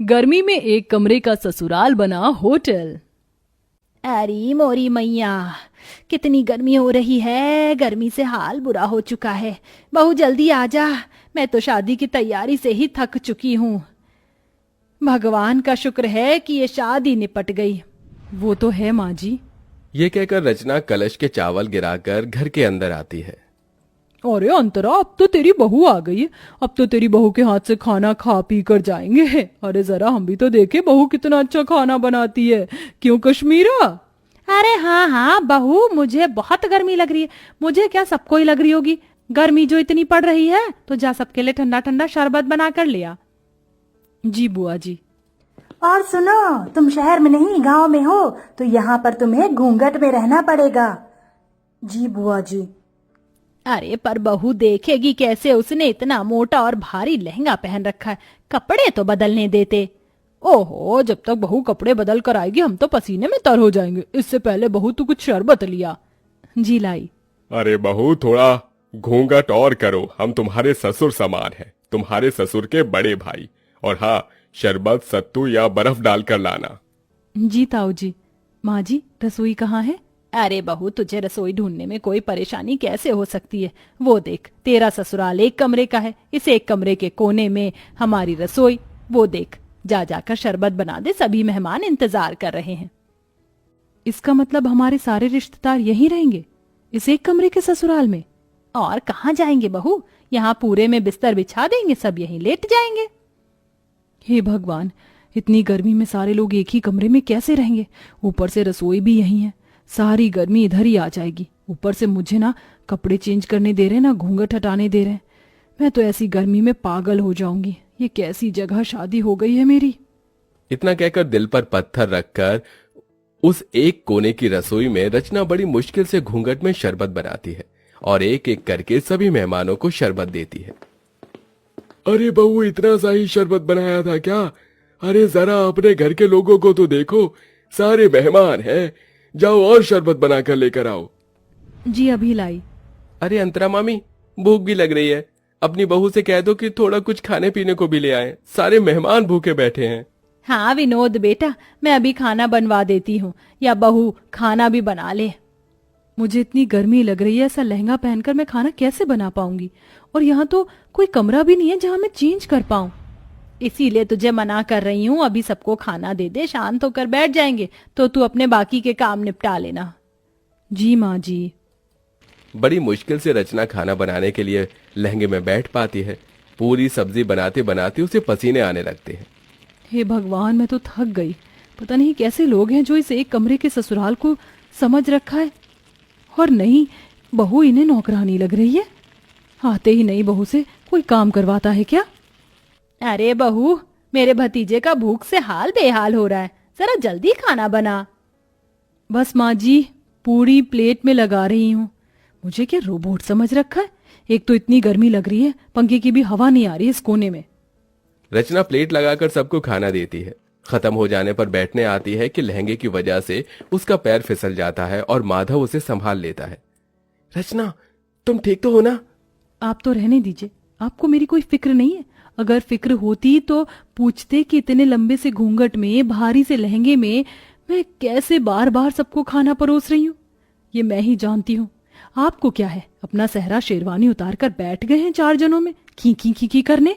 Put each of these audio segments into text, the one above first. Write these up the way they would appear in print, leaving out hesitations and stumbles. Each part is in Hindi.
गर्मी में एक कमरे का ससुराल बना होटल। अरे मोरी मैया, कितनी गर्मी हो रही है। गर्मी से हाल बुरा हो चुका है। बहू जल्दी आ जा, मैं तो शादी की तैयारी से ही थक चुकी हूँ। भगवान का शुक्र है कि ये शादी निपट गई। वो तो है माँ जी। ये कहकर रचना कलश के चावल गिराकर घर के अंदर आती है। अरे अंतरा, अब तो तेरी बहू आ गई है। अब तो तेरी बहू के हाथ से खाना खा पी कर जाएंगे। अरे जरा हम भी तो देखे बहू कितना अच्छा खाना बनाती है। क्यों कश्मीरा? अरे हाँ हाँ बहू, मुझे बहुत गर्मी लग रही है। मुझे क्या, सबको ही लग रही होगी। गर्मी जो इतनी पड़ रही है, तो जा सबके लिए ठंडा ठंडा शरबत बना कर लिया। जी बुआ जी। और सुनो, तुम शहर में नहीं गांव में हो, तो यहाँ पर तुम्हें घूंघट में रहना पड़ेगा। जी बुआ जी। अरे पर बहू देखेगी कैसे? उसने इतना मोटा और भारी लहंगा पहन रखा है, कपड़े तो बदलने देते। ओहो, जब तक बहू कपड़े बदल कर आएगी हम तो पसीने में तर हो जाएंगे। इससे पहले बहू तू कुछ शरबत लिया। जी लाई। अरे बहू, थोड़ा घूंघट और करो, हम तुम्हारे ससुर समान हैं, तुम्हारे ससुर के बड़े भाई। और हाँ, शरबत सत्तू या बर्फ डालकर लाना। जी ताऊ जी। माँ जी, रसोई कहाँ है? अरे बहू, तुझे रसोई ढूंढने में कोई परेशानी कैसे हो सकती है? वो देख, तेरा ससुराल एक कमरे का है, इस एक कमरे के कोने में हमारी रसोई। वो देख, जा जाकर शरबत बना दे, सभी मेहमान इंतजार कर रहे हैं। इसका मतलब हमारे सारे रिश्तेदार यहीं रहेंगे, इस एक कमरे के ससुराल में? और कहाँ जाएंगे बहू? यहाँ पूरे में बिस्तर बिछा देंगे, सब यहीं लेट जाएंगे। हे भगवान, इतनी गर्मी में सारे लोग एक ही कमरे में कैसे रहेंगे? ऊपर से रसोई भी यहीं है, सारी गर्मी इधर ही आ जाएगी। ऊपर से मुझे ना कपड़े चेंज करने दे रहे, ना घूंघट हटाने दे रहे। मैं तो ऐसी गर्मी में पागल हो जाऊंगी। ये कैसी जगह शादी हो गई है मेरी। इतना कहकर दिल पर पत्थर रखकर उस एक कोने की रसोई में रचना बड़ी मुश्किल से घूंघट में शरबत बनाती है और एक एक करके सभी मेहमानों को शरबत देती है। अरे बहू, इतना सा ही शरबत बनाया था क्या? अरे जरा अपने घर के लोगों को तो देखो, सारे मेहमान हैं। जाओ और शरबत बनाकर लेकर आओ। जी अभी लाई। अरे अंतरा मामी, भूख भी लग रही है, अपनी बहू से कह दो कि थोड़ा कुछ खाने पीने को भी ले आए, सारे मेहमान भूखे बैठे हैं। हाँ विनोद बेटा, मैं अभी खाना बनवा देती हूँ, या बहू खाना भी बना ले। मुझे इतनी गर्मी लग रही है, ऐसा लहंगा पहनकर मैं खाना कैसे बना पाऊंगी? और यहाँ तो कोई कमरा भी नहीं है जहाँ मैं चेंज कर पाऊं। इसीलिए तुझे मना कर रही हूँ, अभी सबको खाना दे दे, शांत होकर बैठ जाएंगे, तो तू अपने बाकी के काम निपटा लेना। जी माँ जी। बड़ी मुश्किल से रचना खाना बनाने के लिए लहंगे में बैठ पाती है। पूरी सब्जी बनाते बनाते उसे पसीने आने लगते हैं। हे भगवान, मैं तो थक गई। पता नहीं कैसे लोग हैं जो इस एक कमरे के ससुराल को समझ रखा है। और नहीं, बहू इन्हें नौकरानी लग रही है। आते ही नई बहू से कोई काम करवाता है क्या? अरे बहू, मेरे भतीजे का भूख से हाल बेहाल हो रहा है, जरा जल्दी खाना बना। बस माँ जी, पूरी प्लेट में लगा रही हूँ। मुझे क्या रोबोट समझ रखा है? एक तो इतनी गर्मी लग रही है, पंखे की भी हवा नहीं आ रही इस कोने में। रचना प्लेट लगाकर सबको खाना देती है। खत्म हो जाने पर बैठने आती है कि लहंगे की वजह से उसका पैर फिसल जाता है और माधव उसे संभाल लेता है। रचना, तुम ठीक तो हो ना? आप तो रहने दीजिए, आपको मेरी कोई फिक्र नहीं है। अगर फिक्र होती तो पूछते कि इतने लंबे से घूंघट में, भारी से लहंगे में मैं कैसे बार बार सबको खाना परोस रही हूँ। ये मैं ही जानती हूँ। आपको क्या है, अपना सहरा शेरवानी उतार कर बैठ गए हैं 4 जनों में खी खी खी खी करने।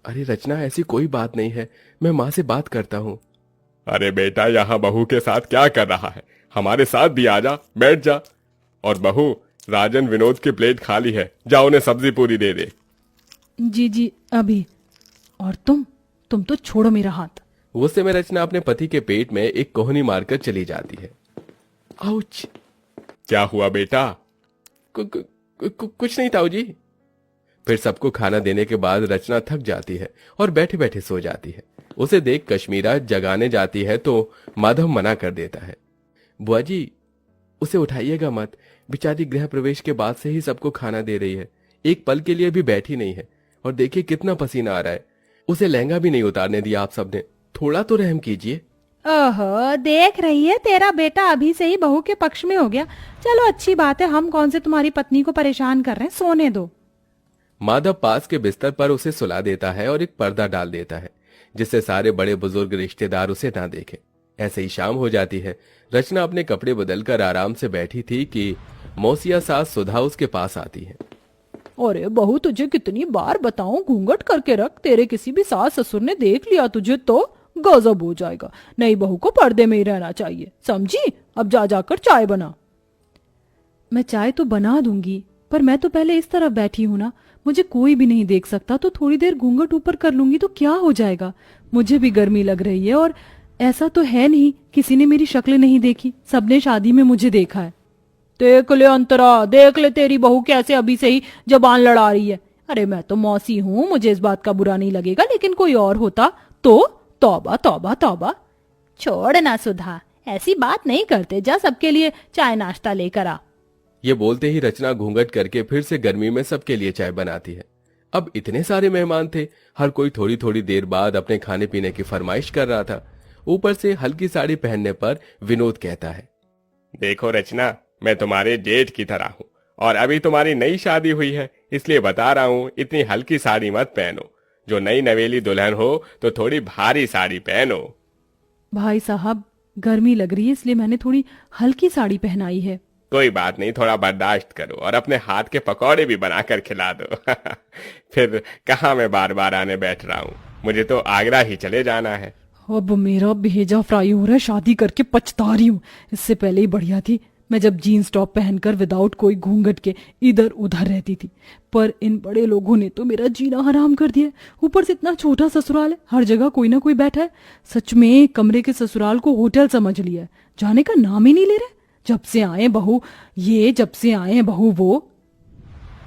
अरे रचना, ऐसी कोई बात नहीं है, मैं माँ से बात करता हूँ। अरे बेटा, यहाँ बहू के साथ क्या कर रहा है? हमारे साथ भी आ जा, बैठ जा। और बहू, राजन विनोद की प्लेट खाली है, जा उन्हें सब्जी पूरी दे दे। जी जी अभी। और तुम तो छोड़ो मेरा हाथ। उस समय रचना अपने पति के पेट में एक कोहनी मारकर चली जाती है। आउच! क्या हुआ बेटा? कुछ नहीं ताऊ जी। फिर सबको खाना देने के बाद रचना थक जाती है और बैठे बैठे सो जाती है। उसे देख कश्मीरा जगाने जाती है तो माधव मना कर देता है। बुआ जी, उसे उठाइएगा मत, बेचारी गृह प्रवेश के बाद से ही सबको खाना दे रही है, एक पल के लिए भी बैठी नहीं है। और देखिए कितना पसीना आ रहा है, उसे लहंगा भी नहीं उतारने दिया आप सबने, थोड़ा तो रहम कीजिए। ओहो, देख रही है, तेरा बेटा अभी से ही बहू के पक्ष में हो गया। चलो अच्छी बात है, हम कौन से तुम्हारी पत्नी को परेशान कर रहे हैं, सोने दो। माधव पास के बिस्तर पर उसे सुला देता है और एक पर्दा डाल देता है, जिससे सारे बड़े बुजुर्ग रिश्तेदार उसे ना देखें। ऐसे ही शाम हो जाती है। रचना अपने कपड़े बदलकर आराम से बैठी थी कि मौसिया सास सुधा उसके पास आती है। अरे बहू, तुझे कितनी बार बताऊं घूंघट करके रख, तेरे किसी भी सास ससुर ने देख लिया तुझे तो गजब हो जाएगा। नई बहू को पर्दे में ही रहना चाहिए, समझी? अब जा जाकर चाय बना। मैं चाय तो बना दूंगी, पर मैं तो पहले इस तरफ बैठी हूं ना, मुझे कोई भी नहीं देख सकता, तो थोड़ी देर घूंघट ऊपर कर लूंगी तो क्या हो जाएगा। मुझे भी गर्मी लग रही है, और ऐसा तो है नहीं किसी ने मेरी शक्ल नहीं देखी, सबने शादी में मुझे देखा है। देख ले अंतरा, देख ले तेरी बहू कैसे अभी से ही जबान लड़ा रही है। अरे मैं तो मौसी हूँ, मुझे इस बात का बुरा नहीं लगेगा, लेकिन कोई और होता तो तौबा तौबा तौबा। छोड़ ना सुधा, ऐसी बात नहीं करते, जा सबके लिए चाय नाश्ता लेकर आ। ये बोलते ही रचना घूंघट करके फिर से गर्मी में सबके लिए चाय बनाती है। अब इतने सारे मेहमान थे, हर कोई थोड़ी थोड़ी देर बाद अपने खाने पीने की फरमाइश कर रहा था। ऊपर से हल्की साड़ी पहनने पर विनोद कहता है, देखो रचना, मैं तुम्हारे जेठ की तरह हूँ और अभी तुम्हारी नई शादी हुई है, इसलिए बता रहा हूँ इतनी हल्की साड़ी मत पहनो। जो नई नवेली दुल्हन हो तो थोड़ी भारी साड़ी पहनो। भाई साहब, गर्मी लग रही है इसलिए मैंने थोड़ी हल्की साड़ी पहनाई है। कोई बात नहीं, थोड़ा बर्दाश्त करो और अपने हाथ के पकौड़े भी बनाकर खिला दो। फिर कहाँ मैं बार बार आने बैठ रहा हूँ, मुझे तो आगरा ही चले जाना है। अब मेरा भेजा फ्राई हो रहा है, शादी करके पछता रही हूँ। इससे पहले ही बढ़िया थी मैं जब जीन्स टॉप पहनकर विदाउट कोई घूंघट के इधर उधर रहती थी, पर इन बड़े लोगों ने तो मेरा जीना हराम कर दिया। ऊपर से इतना छोटा ससुराल है, हर जगह कोई ना कोई बैठा है। सच में कमरे के ससुराल को होटल समझ लिया है, जाने का नाम ही नहीं ले रहे। जब से आए बहू ये, जब से आए बहू वो।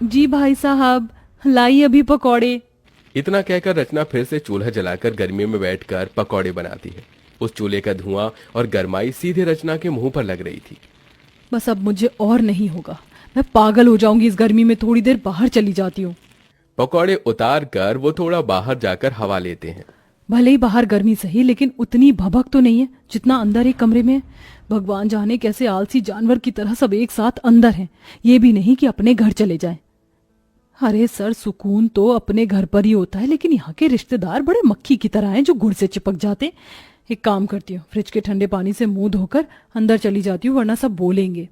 जी भाई साहब, लाई अभी पकौड़े। इतना कहकर रचना फिर से चूल्हा जलाकर गर्मी में बैठकर पकौड़े बनाती है। उस चूल्हे का धुआं और गर्माई सीधे रचना के मुंह पर लग रही थी। बस अब मुझे और नहीं होगा, मैं पागल हो जाऊंगी इस गर्मी में, थोड़ी देर बाहर चली जाती हूँ। पकौड़े उतार कर वो थोड़ा बाहर जाकर हवा लेते हैं। भले ही बाहर गर्मी सही, लेकिन उतनी भभक तो नहीं है जितना अंदर एक कमरे में है। भगवान जाने कैसे आलसी जानवर की तरह सब एक साथ अंदर हैं, ये भी नहीं कि अपने घर चले जाएं। अरे सर, सुकून तो अपने घर पर ही होता है, लेकिन यहाँ के रिश्तेदार बड़े मक्खी की तरह हैं जो गुड़ से चिपक जाते। एक काम करती हूँ, फ्रिज के ठंडे पानी से मुंह धोकर अंदर चली जाती हूँ, वरना सब बोलेंगे।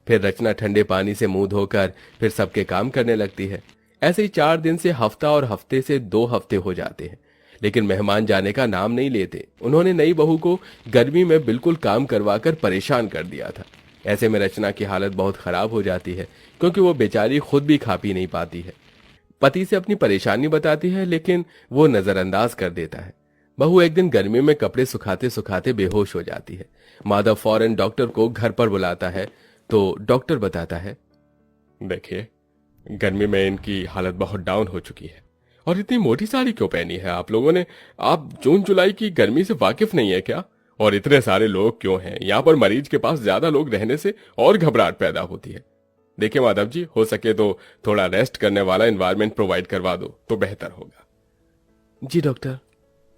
फिर रचना ठंडे पानी से मुंह धोकर फिर सबके काम करने लगती है। ऐसे ही 4 दिन से हफ्ता और हफ्ते से 2 हफ्ते हो जाते हैं, लेकिन मेहमान जाने का नाम नहीं लेते। उन्होंने नई बहू को गर्मी में बिल्कुल काम करवाकर परेशान कर दिया था। ऐसे में रचना की हालत बहुत खराब हो जाती है, क्योंकि वो बेचारी खुद भी खा पी नहीं पाती है। पति से अपनी परेशानी बताती है, लेकिन वो नजरअंदाज कर देता है। बहू एक दिन गर्मी में कपड़े सुखाते सुखाते बेहोश हो जाती है। माधव फौरन डॉक्टर को घर पर बुलाता है, तो डॉक्टर बताता है, देखिए, गर्मी में इनकी हालत बहुत डाउन हो चुकी है। और इतनी मोटी साड़ी क्यों पहनी है आप लोगों ने? आप जून जुलाई की गर्मी से वाकिफ नहीं है क्या? और इतने सारे लोग क्यों हैं? यहाँ पर मरीज के पास ज्यादा लोग रहने से और घबराहट पैदा होती है। देखिए माधव जी, हो सके तो थोड़ा रेस्ट करने वाला एनवायरनमेंट प्रोवाइड करवा दो तो बेहतर होगा। जी डॉक्टर।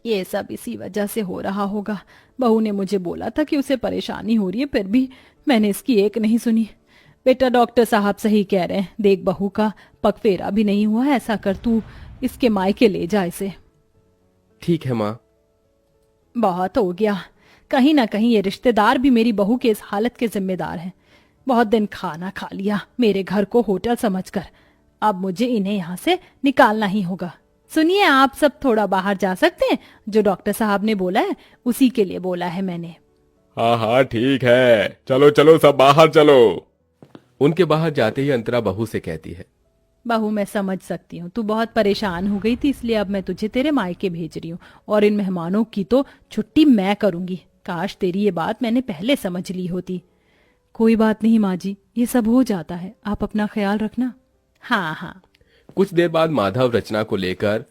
ये सब इसी वजह से हो रहा होगा। बहू ने मुझे बोला था कि उसे परेशानी हो रही है, फिर भी मैंने इसकी एक नहीं सुनी। बेटा, डॉक्टर साहब सही कह रहे हैं। देख, बहू का पगफेरा भी नहीं हुआ, ऐसा कर तू इसके मायके ले जा इसे। ठीक है माँ। बहुत हो गया, कहीं ना कहीं ये रिश्तेदार भी मेरी बहू के इस हालत के जिम्मेदार हैं। बहुत दिन खाना खा लिया मेरे घर को होटल समझकर, अब मुझे इन्हें यहाँ से निकालना ही होगा। सुनिए, आप सब थोड़ा बाहर जा सकते हैं? जो डॉक्टर साहब ने बोला है उसी के लिए बोला है मैंने। हाँ हाँ ठीक है, चलो चलो सब बाहर चलो। उनके बाहर जाते ही अंतरा बहू से कहती है, बहू मैं समझ सकती हूँ, तू बहुत परेशान हो गई थी, इसलिए अब मैं तुझे तेरे मायके भेज रही हूँ और इन मेहमानों की तो छुट्टी मैं करूंगी। काश तेरी ये बात मैंने पहले समझ ली होती। कोई बात नहीं माँ जी, ये सब हो जाता है, आप अपना ख्याल रखना। हाँ हाँ। कुछ देर बाद माधव रचना को लेकर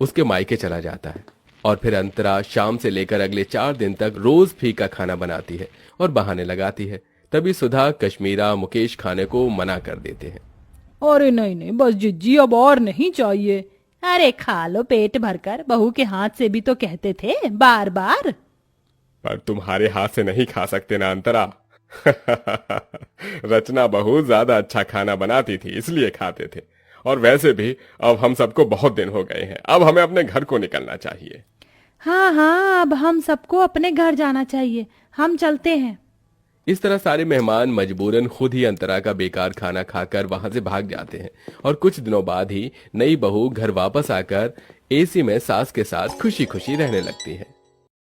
उसके मायके चला जाता है और फिर अंतरा शाम से लेकर अगले 4 दिन तक रोज फीका खाना बनाती है और बहाने लगाती है। तभी सुधा, कश्मीरा, मुकेश खाने को मना कर देते हैं। अरे नहीं नहीं, बस जिज्जी, अब और नहीं चाहिए। अरे खा लो पेट भरकर, बहू के हाथ से भी तो कहते थे बार बार। पर तुम्हारे हाथ से नहीं खा सकते ना अंतरा। रचना बहुत ज्यादा अच्छा खाना बनाती थी, इसलिए खाते थे। और वैसे भी अब हम सबको बहुत दिन हो गए हैं, अब हमें अपने घर को निकलना चाहिए। हाँ हाँ, अब हम सबको अपने घर जाना चाहिए, हम चलते हैं। इस तरह सारे मेहमान मजबूरन खुद ही अंतरा का बेकार खाना खाकर वहां से भाग जाते हैं और कुछ दिनों बाद ही नई बहू घर वापस आकर एसी में सास के साथ खुशी खुशी रहने लगती है।